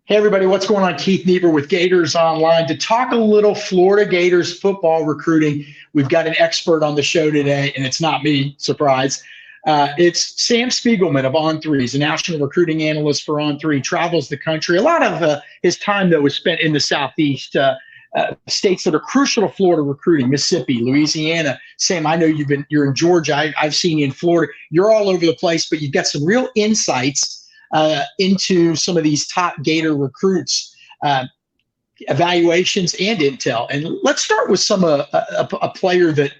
Hey, everybody, what's going on? Keith Niebuhr with Gators Online to talk a little Florida Gators football recruiting. We've got an expert on the show today, and it's not me, surprise. It's Sam Spiegelman of On3. He's a national recruiting analyst for On3, travels the country. A lot of his time, though, was spent in the Southeast, states that are crucial to Florida recruiting, Mississippi, Louisiana. Sam, I know you're in Georgia. I've seen you in Florida. You're all over the place, but you've got some real insights into some of these top Gator recruits, evaluations and intel. And let's start with a player that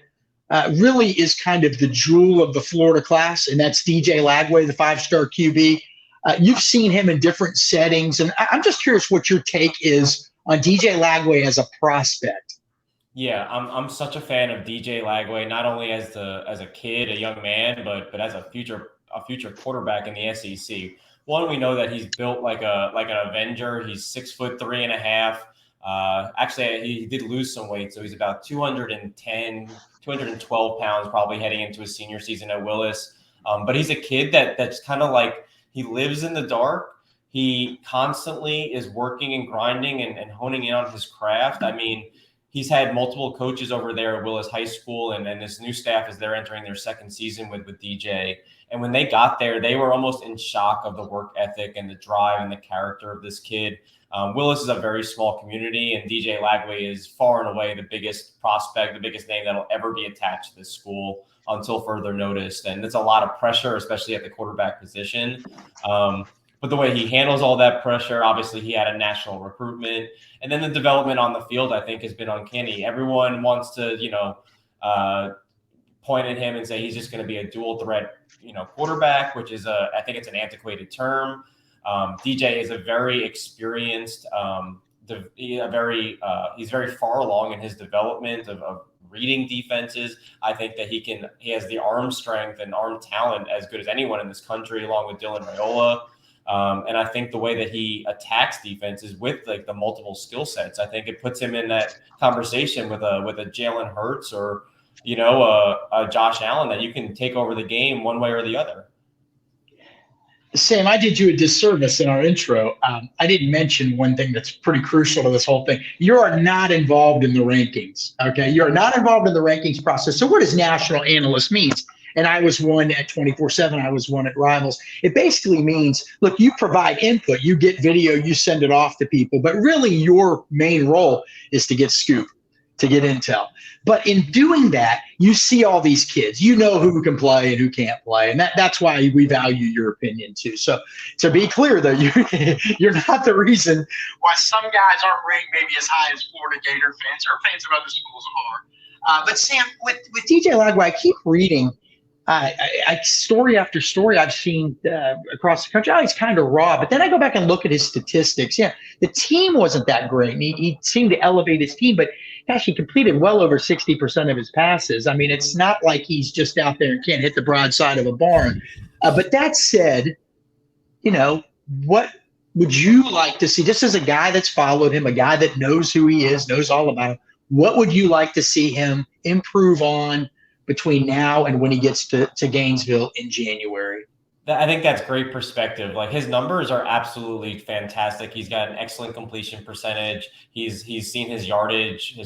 really is kind of the jewel of the Florida class, and that's DJ Lagway, the five-star QB. You've seen him in different settings, and I'm just curious what your take is on DJ Lagway as a prospect. Yeah, I'm such a fan of DJ Lagway, not only as a kid, a young man, but as a future quarterback in the SEC. One, we know that he's built like an Avenger. He's 6'3.5". Actually, he did lose some weight, so he's about 210, 212 pounds, probably heading into his senior season at Willis. But he's a kid that's kind of like, he lives in the dark. He constantly is working and grinding and honing in on his craft. I mean, he's had multiple coaches over there at Willis High School, and this new staff as they're entering their second season with DJ. And when they got there, they were almost in shock of the work ethic and the drive and the character of this kid. Willis is a very small community, and DJ Lagway is far and away the biggest prospect, the biggest name that'll ever be attached to this school until further notice. And it's a lot of pressure, especially at the quarterback position. But the way he handles all that pressure, obviously he had a national recruitment. And then the development on the field, I think, has been uncanny. Everyone wants to, point at him and say he's just going to be a dual threat, quarterback, which is I think it's an antiquated term. DJ is a very experienced, he's very far along in his development of reading defenses. I think that he has the arm strength and arm talent as good as anyone in this country, along with Dylan Raiola. And I think the way that he attacks defenses with like the multiple skill sets, I think it puts him in that conversation with a Jalen Hurts or, a Josh Allen, that you can take over the game one way or the other. Sam, I did you a disservice in our intro. I didn't mention one thing that's pretty crucial to this whole thing. You are not involved in the rankings, okay? You are not involved in the rankings process. So what does national analyst means? And I was one at 24/7. I was one at Rivals. It basically means, look, you provide input. You get video. You send it off to people. But really your main role is to get scoop, to get intel. But in doing that, you see all these kids. You know who can play and who can't play. And that's why we value your opinion too. So to be clear, though, you're not the reason why some guys aren't ranked maybe as high as Florida Gator fans or fans of other schools are. But Sam, with DJ Lagway, I keep reading story after story I've seen across the country. Oh, he's kind of raw. But then I go back and look at his statistics. Yeah, the team wasn't that great. And he seemed to elevate his team, but gosh, he completed well over 60% of his passes. I mean, it's not like he's just out there and can't hit the broadside of a barn. But that said, what would you like to see? Just as a guy that's followed him, a guy that knows who he is, knows all about him, what would you like to see him improve on between now and when he gets to Gainesville in January? I think that's great perspective. Like, his numbers are absolutely fantastic. He's got an excellent completion percentage. He's seen his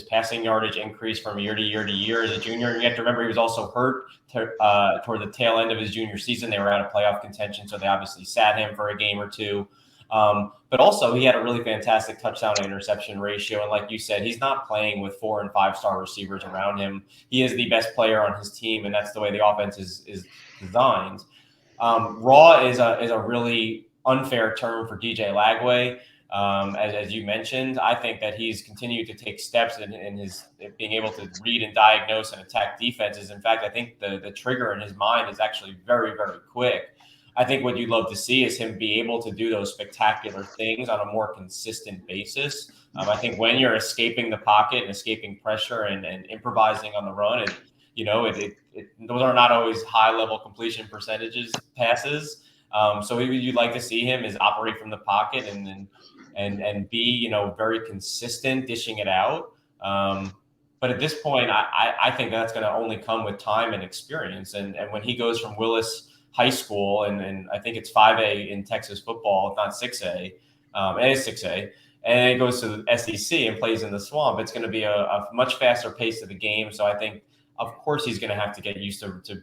passing yardage increase from year to year to year as a junior. And you have to remember, he was also hurt toward the tail end of his junior season. They were out of playoff contention, so they obviously sat him for a game or two. But also, he had a really fantastic touchdown to interception ratio. And like you said, he's not playing with 4- and 5-star receivers around him. He is the best player on his team, and that's the way the offense is designed. Raw is a really unfair term for DJ Lagway. As you mentioned, I think that he's continued to take steps in his being able to read and diagnose and attack defenses. In fact, I think the trigger in his mind is actually very, very quick. I think what you'd love to see is him be able to do those spectacular things on a more consistent basis. I think when you're escaping the pocket and escaping pressure and improvising on the run, those are not always high-level completion percentages passes. So what you'd like to see him is operate from the pocket and be, very consistent dishing it out. But at this point, I think that's going to only come with time and experience. And when he goes from Willis High School, and I think it's 5A in Texas football, if not 6A, and it's 6A, and then it goes to the SEC and plays in the Swamp. It's going to be a much faster pace of the game. So I think, of course, he's going to have to get used to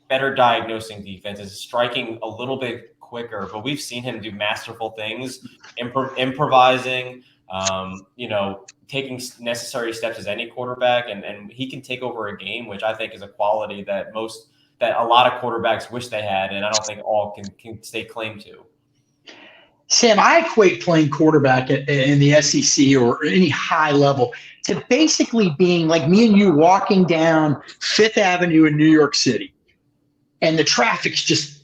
better diagnosing defenses, striking a little bit quicker. But we've seen him do masterful things, improvising, taking necessary steps as any quarterback, and he can take over a game, which I think is a quality that a lot of quarterbacks wish they had, and I don't think all can stay claim to. Sam, I equate playing quarterback in the SEC or any high level to basically being like me and you walking down Fifth Avenue in New York City, and the traffic's just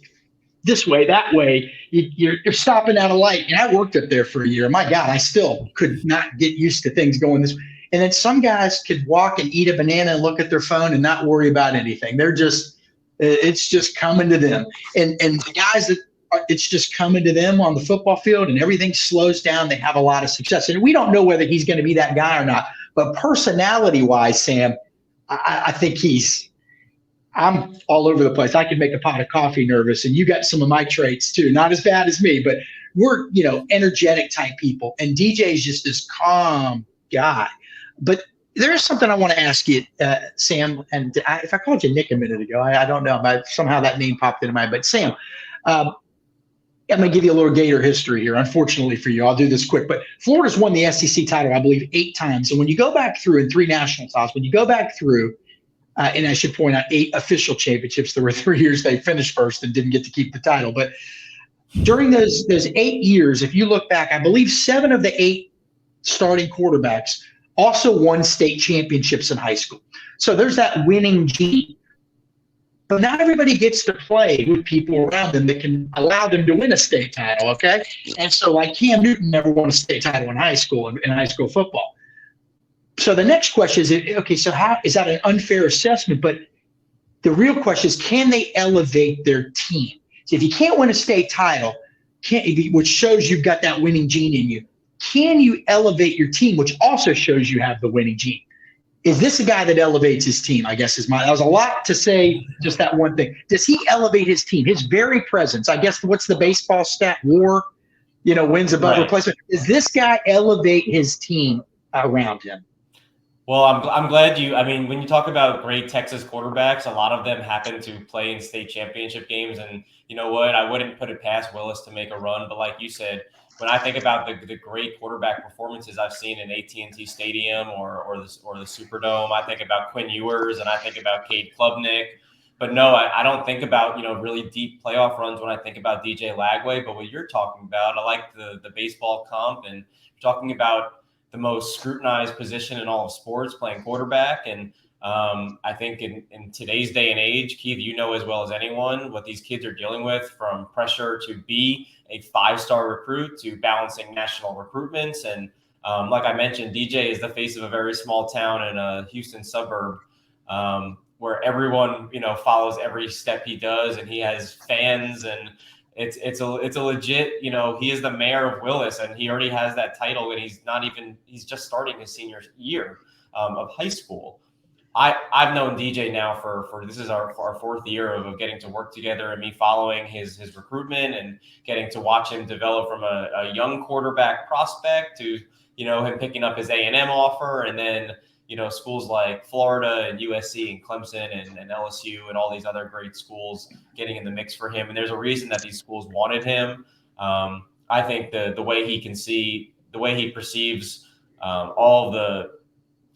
this way, that way. You're stopping at a light, and I worked up there for a year. My God, I still could not get used to things going this way. And then some guys could walk and eat a banana and look at their phone and not worry about anything. It's just coming to them. And the guys that it's just coming to them on the football field and everything slows down, they have a lot of success. And we don't know whether he's going to be that guy or not. But personality-wise, Sam, I think I'm all over the place. I can make a pot of coffee nervous, and you got some of my traits too. Not as bad as me, but we're, energetic type people. And DJ is just this calm guy. But there is something I want to ask you, Sam. And if I called you Nick a minute ago, I don't know. But somehow that name popped into my mind. But Sam, I'm going to give you a little Gator history here. Unfortunately for you, I'll do this quick. But Florida's won the SEC title, I believe, 8 times. And when you go back through, in 3 national titles, when you go back through, and I should point out 8 official championships, there were 3 years they finished first and didn't get to keep the title. But during those 8 years, if you look back, I believe 7 of the 8 starting quarterbacks also won state championships in high school. So there's that winning gene. But not everybody gets to play with people around them that can allow them to win a state title, okay? And so like Cam Newton never won a state title in high school football. So the next question is, okay, so how is that an unfair assessment? But the real question is, can they elevate their team? So if you can't win a state title, which shows you've got that winning gene in you, can you elevate your team, which also shows you have the winning gene? Is this a guy that elevates his team? I guess that was a lot to say, just that one thing. Does he elevate his team? His very presence, I guess, what's the baseball stat? WAR, wins above replacement. Does this guy elevate his team around him? Well, I'm glad when you talk about great Texas quarterbacks, a lot of them happen to play in state championship games. And you know what? I wouldn't put it past Willis to make a run. But like you said, when I think about the great quarterback performances I've seen in AT&T Stadium or the Superdome, I think about Quinn Ewers and I think about Cade Klubnik. But no, I don't think about, really deep playoff runs when I think about DJ Lagway. But what you're talking about, I like the baseball comp, and you're talking about the most scrutinized position in all of sports, playing quarterback. And I think in today's day and age, Keith, as well as anyone, what these kids are dealing with, from pressure to be a 5-star recruit to balancing national recruitments. And like I mentioned, DJ is the face of a very small town in a Houston suburb where everyone, follows every step he does, and he has fans, and it's a legit, he is the mayor of Willis, and he already has that title, and he's just starting his senior year of high school. I've known DJ now for this is our 4th year of getting to work together, and me following his recruitment and getting to watch him develop from a young quarterback prospect to, him picking up his A&M offer, and then, schools like Florida and USC and Clemson and LSU and all these other great schools getting in the mix for him. And there's a reason that these schools wanted him. I think the way he can see, the way he perceives all the,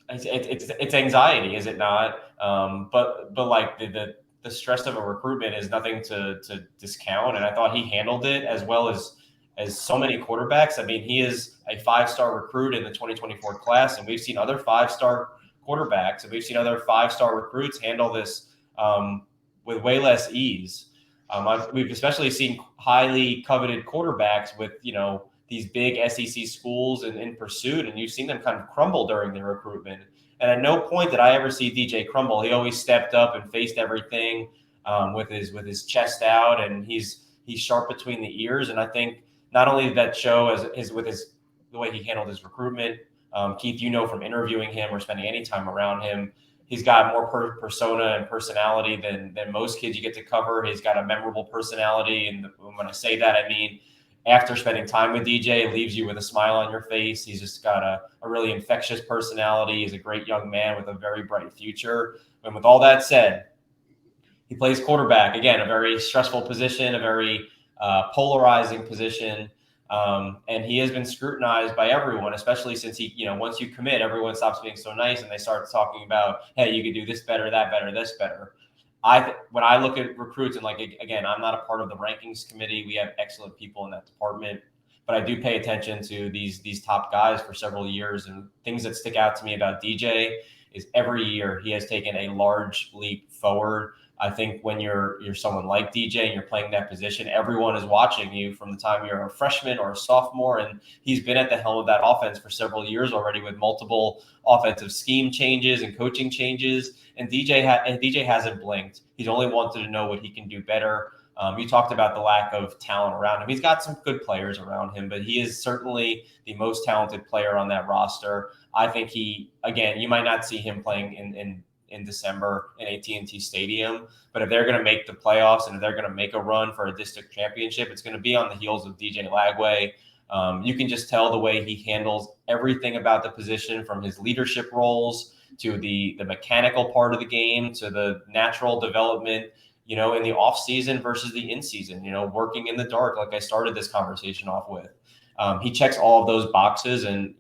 it's anxiety, is it not? But like the stress of a recruitment is nothing to discount. And I thought he handled it as well as so many quarterbacks. I mean, he is a 5-star recruit in the 2024 class, and we've seen other 5-star quarterbacks, and we've seen other 5-star recruits handle this with way less ease. We've especially seen highly coveted quarterbacks with, these big SEC schools in pursuit, and you've seen them kind of crumble during their recruitment. And at no point did I ever see DJ crumble. He always stepped up and faced everything with his chest out, and he's sharp between the ears. And I think not only did that show the way he handled his recruitment, Keith, from interviewing him or spending any time around him, he's got more persona and personality than most kids you get to cover. He's got a memorable personality, and when I say that, I mean after spending time with DJ, it leaves you with a smile on your face. He's just got a really infectious personality. He's a great young man with a very bright future. And with all that said, he plays quarterback. Again, a very stressful position, a very polarizing position. And he has been scrutinized by everyone, especially since once you commit, everyone stops being so nice and they start talking about, hey, you could do this better, that better, this better. When I look at recruits, and again, I'm not a part of the rankings committee. We have excellent people in that department, but I do pay attention to these top guys for several years. And things that stick out to me about DJ is every year he has taken a large leap forward. I think when you're someone like DJ and you're playing that position, everyone is watching you from the time you're a freshman or a sophomore. And he's been at the helm of that offense for several years already with multiple offensive scheme changes and coaching changes. And DJ hasn't blinked. He's only wanted to know what he can do better. You talked about the lack of talent around him. He's got some good players around him, but he is certainly the most talented player on that roster. I think you might not see him playing in December in AT&T Stadium, but if they're going to make the playoffs and if they're going to make a run for a district championship, it's going to be on the heels of DJ Lagway. You can just tell the way he handles everything about the position, from his leadership roles to the mechanical part of the game to the natural development, in the off season versus the in season, working in the dark, like I started this conversation off with. He checks all of those boxes, and,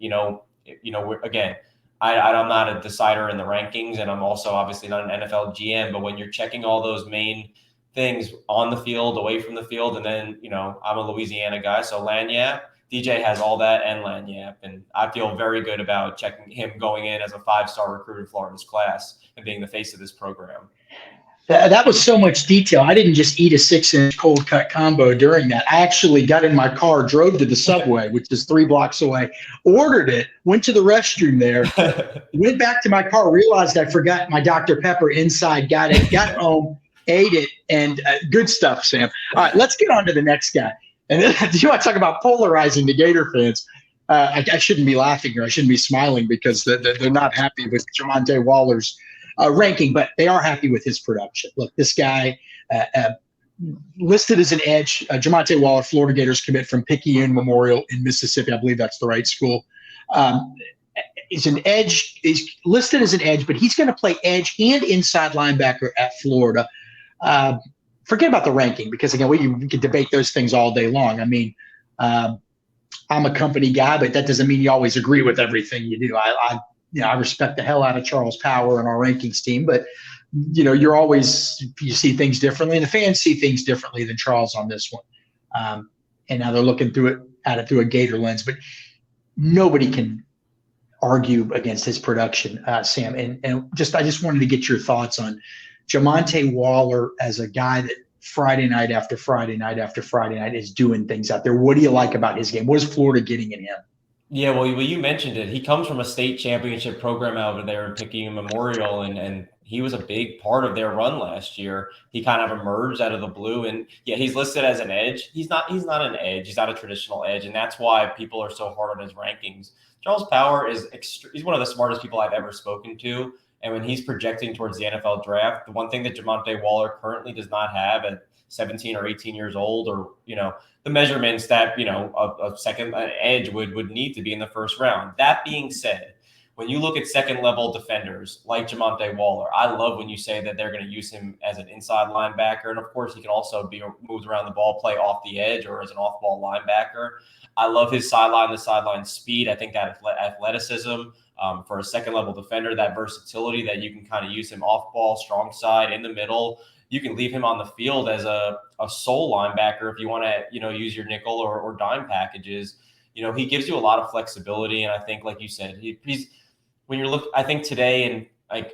again, I'm not a decider in the rankings, and I'm also obviously not an NFL GM, but when you're checking all those main things on the field, away from the field, and then, I'm a Louisiana guy, so Lagniappe, DJ has all that and Lagniappe, and I feel very good about checking him going in as a 5-star recruit in Florida's class and being the face of this program. That was so much detail. I didn't just eat a 6-inch cold cut combo during that. I actually got in my car, drove to the Subway, which is 3 blocks away, ordered it, went to the restroom there, went back to my car, realized I forgot my Dr. Pepper inside, got it, got home, ate it, and good stuff, Sam. All right, let's get on to the next guy. And then, you want to talk about polarizing the Gator fans? I shouldn't be laughing, or I shouldn't be smiling, because they're not happy with Jamonta Waller's ranking, but they are happy with his production. Look, this guy listed as an edge, Jamonta Waller, Florida Gators commit from Picayune Memorial in Mississippi. I believe that's the right school. Is an edge. Is listed as an edge, but he's going to play edge and inside linebacker at Florida. Forget about the ranking, because again, we can debate those things all day long. I mean, I'm a company guy, but that doesn't mean you always agree with everything you do. I respect the hell out of Charles Power and our rankings team, but you see things differently, and the fans see things differently than Charles on this one. And now they're looking at it through a Gator lens, but nobody can argue against his production, Sam. And I just wanted to get your thoughts on Jamonta Waller as a guy that Friday night after Friday night after Friday night is doing things out there. What do you like about his game? What is Florida getting in him? Yeah, well, you mentioned it. He comes from a state championship program over there in Picayune Memorial, and he was a big part of their run last year. He kind of emerged out of the blue, and yeah, he's listed as an edge. He's not an edge. He's not a traditional edge, and that's why people are so hard on his rankings. Charles Power he's one of the smartest people I've ever spoken to, and when he's projecting towards the NFL draft, the one thing that Jamonta Waller currently does not have at 17 or 18 years old, or the measurements that a second edge would need to be in the first round. That being said, when you look at second level defenders like Jamonta Waller, I love when you say that they're going to use him as an inside linebacker, and of course he can also be moved around the ball, play off the edge, or as an off ball linebacker. I love his sideline to sideline speed. I think that athleticism for a second level defender, that versatility that you can kind of use him off ball, strong side, in the middle. You can leave him on the field as a sole linebacker if you want to, use your nickel or dime packages. He gives you a lot of flexibility, and I think, like you said, I think today, and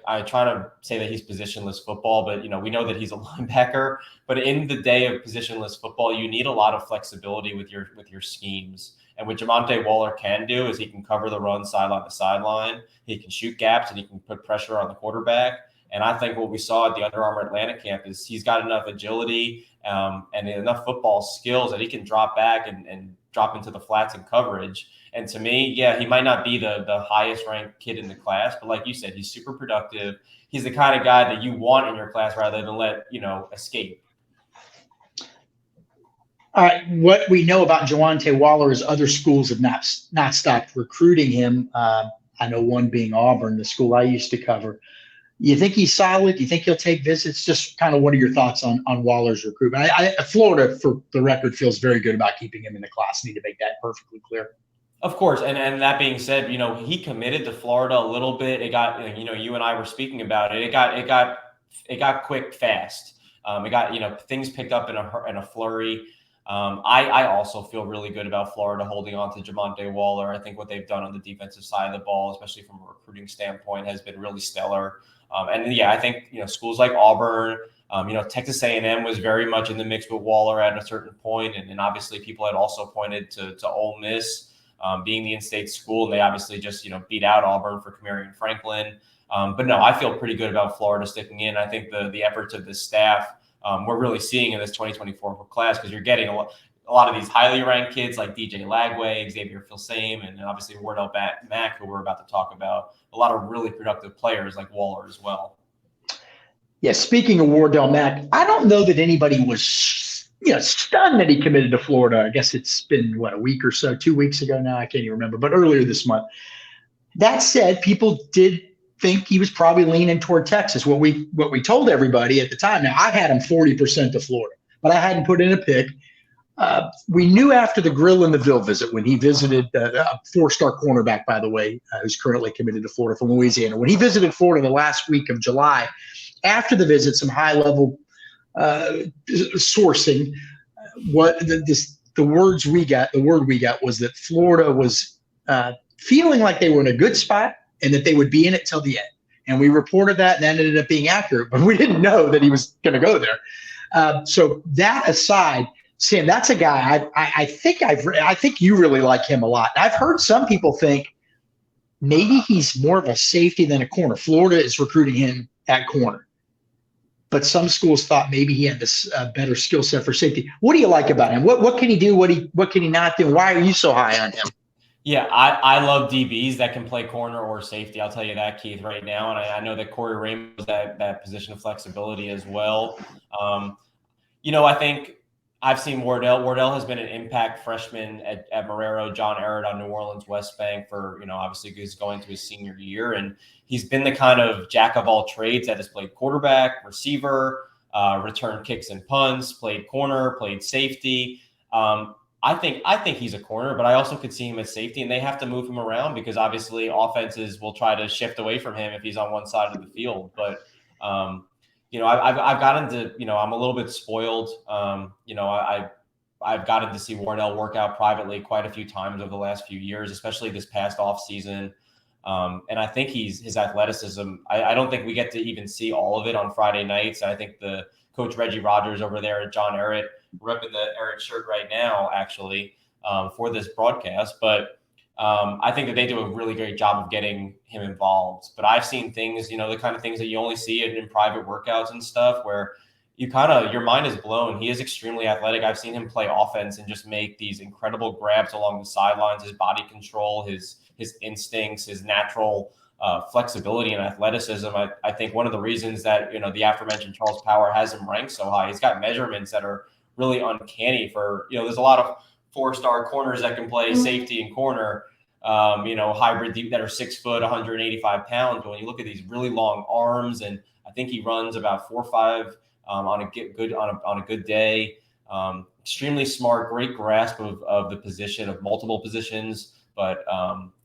I try to say that he's positionless football, but we know that he's a linebacker. But in the day of positionless football, you need a lot of flexibility with your schemes. And what Jamonta Waller can do is he can cover the run sideline to sideline. He can shoot gaps, and he can put pressure on the quarterback. And I think what we saw at the Under Armour Atlanta camp is he's got enough agility and enough football skills that he can drop back and drop into the flats in coverage. And to me, yeah, he might not be the highest ranked kid in the class, but like you said, he's super productive. He's the kind of guy that you want in your class rather than let escape. What we know about Jamonta Waller is other schools have not stopped recruiting him. I know one being Auburn, the school I used to cover. You think he's solid? You think he'll take visits? Just kind of what are your thoughts on Waller's recruitment? Florida, for the record, feels very good about keeping him in the class. Need to make that perfectly clear. Of course, and that being said, he committed to Florida a little bit. It got, you and I were speaking about it. It got quick fast. It got, things picked up in a flurry. I also feel really good about Florida holding on to Jamonta Waller. I think what they've done on the defensive side of the ball, especially from a recruiting standpoint, has been really stellar. I think schools like Auburn, Texas A&M was very much in the mix with Waller at a certain point, and obviously people had also pointed to Ole Miss. Being the in-state school, and they obviously just beat out Auburn for Kamarion Franklin. But no, I feel pretty good about Florida sticking in. I think the efforts of this staff we're really seeing in this 2024 class, because you're getting a lot of these highly ranked kids like DJ Lagway, Xavier Filsame, and obviously Wardell Mack, who we're about to talk about. A lot of really productive players like Waller as well. Yeah, speaking of Wardell Mack, I don't know that anybody was stunned that he committed to Florida. I guess it's been, a week or so, 2 weeks ago now. I can't even remember, but earlier this month. That said, people did think he was probably leaning toward Texas. What we told everybody at the time. Now, I had him 40% to Florida, but I hadn't put in a pick. We knew after the Grill in the Ville visit, when he visited a 4-star cornerback, by the way, who's currently committed to Florida from Louisiana. When he visited Florida the last week of July, after the visit, some high-level sourcing, the word we got was that Florida was feeling like they were in a good spot and that they would be in it till the end. And we reported that, and that ended up being accurate, but we didn't know that he was going to go there. So that aside, Sam, that's a guy I think you really like him a lot. I've heard some people think maybe he's more of a safety than a corner. Florida is recruiting him at corner, but some schools thought maybe he had this better skill set for safety. What do you like about him? What can he do? What can he not do? Why are you so high on him? Yeah, I love DBs that can play corner or safety. I'll tell you that, Keith, right now. And I know that Corey Raymond was that position of flexibility as well. I think I've seen Wardell. Wardell has been an impact freshman at Marrero, John Ehret on New Orleans West Bank for, obviously he's going to his senior year. And he's been the kind of jack of all trades that has played quarterback, receiver, returned kicks and punts, played corner, played safety. I think he's a corner, but I also could see him at safety, and they have to move him around because obviously offenses will try to shift away from him if he's on one side of the field. But I've gotten to, I'm a little bit spoiled. I've gotten to see Wardell work out privately quite a few times over the last few years, especially this past off season. And I think his athleticism, I don't think we get to even see all of it on Friday nights. I think the coach Reggie Rogers over there at John Ehret, repping the Ehret shirt right now, actually, for this broadcast. But I think that they do a really great job of getting him involved. But I've seen things, the kind of things that you only see in private workouts and stuff where your mind is blown. He is extremely athletic. I've seen him play offense and just make these incredible grabs along the sidelines, his body control, his instincts, his natural flexibility and athleticism. I think one of the reasons that, the aforementioned Charles Power has him ranked so high, he's got measurements that are really uncanny for, there's a lot of 4-star corners that can play safety and corner, hybrid that are 6 foot, 185 pounds. But when you look at these really long arms, and I think he runs about 4.5 on a good day. Extremely smart, great grasp of the position, of multiple positions. But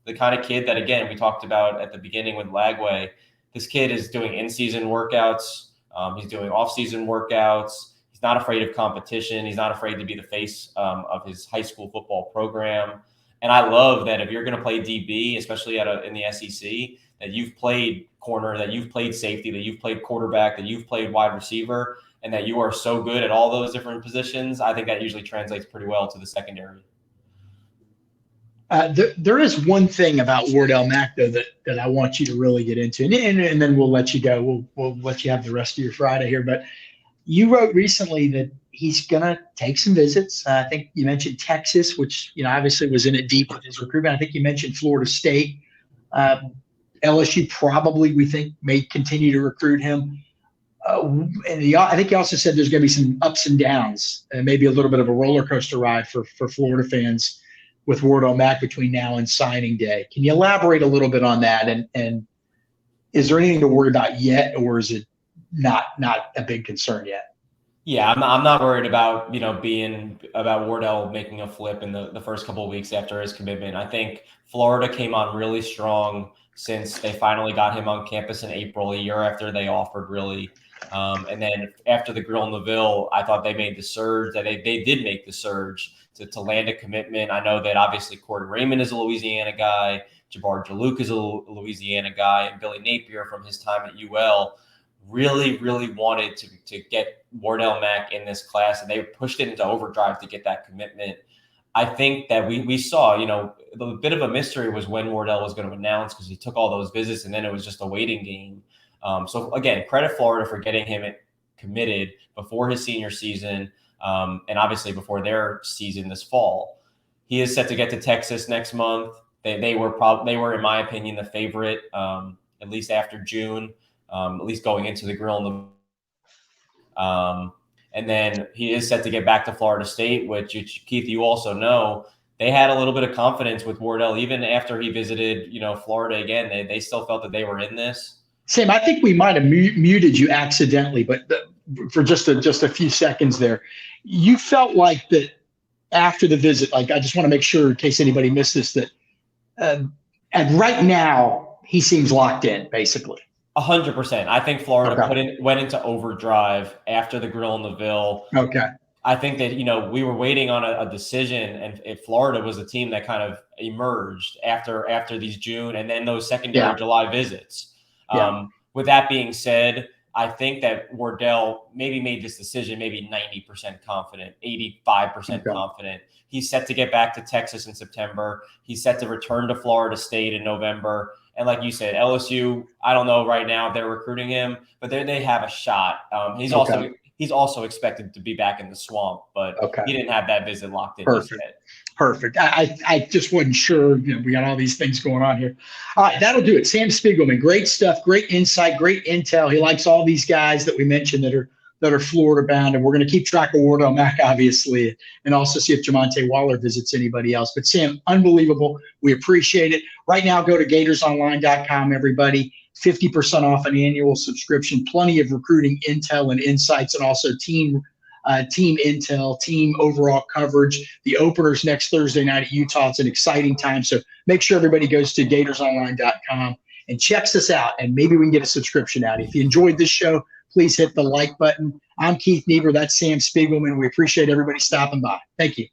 the kind of kid that, again, we talked about at the beginning with Lagway, this kid is doing in-season workouts. He's doing off-season workouts. He's not afraid of competition. He's not afraid to be the face of his high school football program. And I love that if you're going to play DB, especially in the SEC, that you've played corner, that you've played safety, that you've played quarterback, that you've played wide receiver, and that you are so good at all those different positions. I think that usually translates pretty well to the secondary. There is one thing about Wardell Mack, though, that I want you to really get into, and then we'll let you go. We'll let you have the rest of your Friday here. But you wrote recently that he's going to take some visits. I think you mentioned Texas, which, obviously was in it deep with his recruitment. I think you mentioned Florida State. LSU probably, we think, may continue to recruit him. I think he also said there's going to be some ups and downs, and maybe a little bit of a roller coaster ride for Florida fans with Wardell Mack between now and signing day. Can you elaborate a little bit on that? And is there anything to worry about yet, or is it not a big concern yet? Yeah, I'm not worried about, about Wardell making a flip in the first couple of weeks after his commitment. I think Florida came on really strong since they finally got him on campus in April, a year after they offered, really. And then after the Grill in the Ville, I thought they made the surge, that they did make the surge to land a commitment. I know that obviously Corey Raymond is a Louisiana guy, Jabbar Jalouk is a Louisiana guy, and Billy Napier from his time at UL really, really wanted to get Wardell Mack in this class, and they pushed it into overdrive to get that commitment. I think that we saw, the bit of a mystery was when Wardell was going to announce, because he took all those visits and then it was just a waiting game. So again, credit Florida for getting him committed before his senior season, and obviously before their season this fall. He is set to get to Texas next month. They were, in my opinion, the favorite, at least after June. At least going into the Grill in the and then he is set to get back to Florida State, which Keith, you also know, they had a little bit of confidence with Wardell even after he visited, Florida again. They still felt that they were in this. Sam, I think we might have muted you accidentally, but for just a few seconds there, you felt like that after the visit. Like, I just want to make sure, in case anybody missed this, that and right now he seems locked in, basically. 100%. I think Florida went into overdrive after the Grill in the Ville. Okay. I think that, we were waiting on a decision, and if Florida was a team that kind of emerged after these June and then those secondary July visits. With that being said, I think that Wardell maybe made this decision maybe 90% confident, 85% confident. He's set to get back to Texas in September. He's set to return to Florida State in November. And like you said, LSU, I don't know right now if they're recruiting him, but they have a shot. He's also expected to be back in the swamp, but he didn't have that visit locked in just yet. Perfect. I just wasn't sure. We got all these things going on here. All right, that'll do it. Sam Spiegelman, great stuff, great insight, great intel. He likes all these guys that we mentioned that are Florida bound, and we're going to keep track of Wardell Mack, obviously, and also see if Jamonta Waller visits anybody else. But Sam, unbelievable. We appreciate it. Right now, go to GatorsOnline.com, everybody. 50% off an annual subscription. Plenty of recruiting intel and insights, and also team intel, team overall coverage. The opener's next Thursday night at Utah. It's an exciting time. So make sure everybody goes to GatorsOnline.com and checks us out, and maybe we can get a subscription out. If you enjoyed this show, please hit the like button. I'm Keith Niebuhr. That's Sam Spiegelman. We appreciate everybody stopping by. Thank you.